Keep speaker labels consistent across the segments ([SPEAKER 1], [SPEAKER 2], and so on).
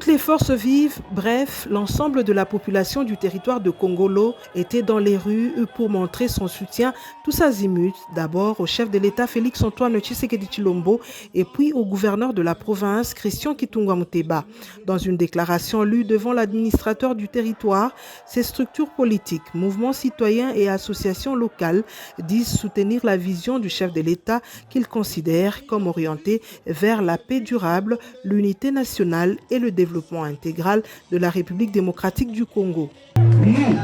[SPEAKER 1] Toutes les forces vives, bref, l'ensemble de la population du territoire de Kongolo était dans les rues pour montrer son soutien tous azimuts, d'abord au chef de l'État Félix-Antoine Tshisekedi Tshilombo et puis au gouverneur de la province Christian Kitungwa Muteba. Dans une déclaration lue devant l'administrateur du territoire, ces structures politiques, mouvements citoyens et associations locales disent soutenir la vision du chef de l'État qu'ils considèrent comme orientée vers la paix durable, l'unité nationale et le développement intégral de la République démocratique du Congo.
[SPEAKER 2] Nous,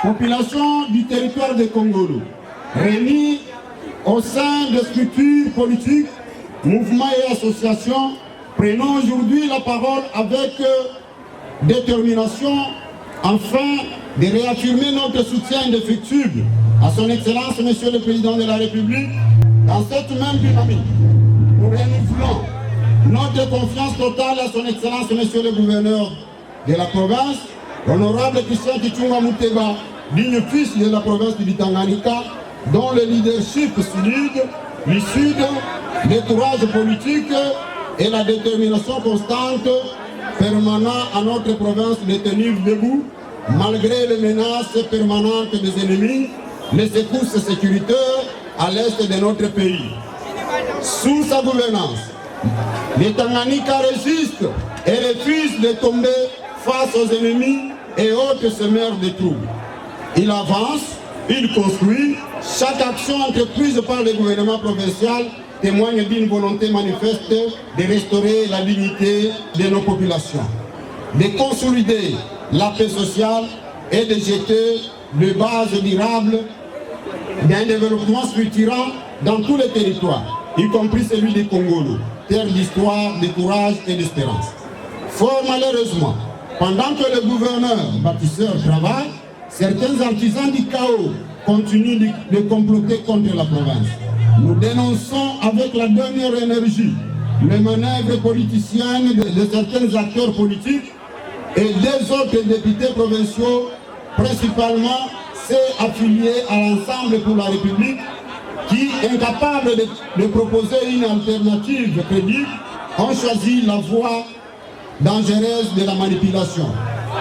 [SPEAKER 2] population du territoire de Kongolo, réunis au sein de structures politiques, mouvements et associations, prenons aujourd'hui la parole avec détermination afin de réaffirmer notre soutien indéfectible à son Excellence, Monsieur le Président de la République, dans cette même dynamique. Nous renouvelons notre confiance totale à son Excellence, Monsieur le Gouverneur de la province, l'honorable Christian Kitungwa Muteba, digne fils de la province du Tanganyika, dont le leadership solide, l'issue des courage politique et la détermination constante permanent à notre province de tenir debout, malgré les menaces permanentes des ennemis, les secousses sécuritaires à l'est de notre pays. Sous sa gouvernance, le Tanganyika résiste et refuse de tomber face aux ennemis et autres semeurs de troubles. Il avance, il construit. Chaque action entreprise par le gouvernement provincial témoigne d'une volonté manifeste de restaurer la dignité de nos populations, de consolider la paix sociale et de jeter les bases durables d'un développement structurant dans tous les territoires, y compris celui du Congolo, terre d'histoire, de courage et d'espérance. Fort malheureusement, pendant que le gouverneur bâtisseur travaille, certains artisans du chaos continuent de comploter contre la province. Nous dénonçons avec la dernière énergie les manœuvres politiciennes de certains acteurs politiques et des autres députés provinciaux, principalement ceux affiliés à l'Ensemble pour la République, qui, incapables de proposer une alternative crédible, ont choisi la voie dangereuse de la manipulation,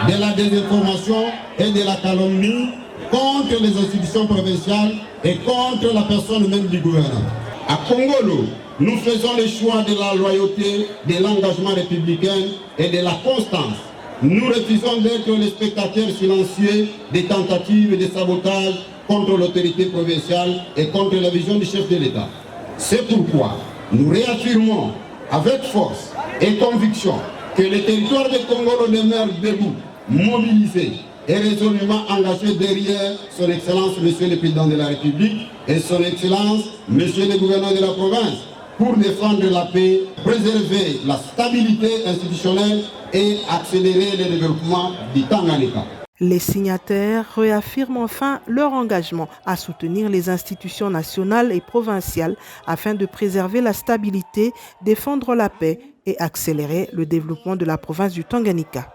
[SPEAKER 2] de la désinformation et de la calomnie contre les institutions provinciales et contre la personne même du gouvernement. À Kongolo, nous faisons le choix de la loyauté, de l'engagement républicain et de la constance. Nous refusons d'être les spectateurs silencieux des tentatives de sabotage contre l'autorité provinciale et contre la vision du chef de l'État. C'est pourquoi nous réaffirmons avec force et conviction que le territoire de Kongolo demeure debout, mobilisé et résolument engagé derrière son Excellence, Monsieur le Président de la République et son Excellence, Monsieur le Gouverneur de la province, pour défendre la paix, préserver la stabilité institutionnelle et accélérer le développement du Tanganyika.
[SPEAKER 1] Les signataires réaffirment enfin leur engagement à soutenir les institutions nationales et provinciales afin de préserver la stabilité, défendre la paix et accélérer le développement de la province du Tanganyika.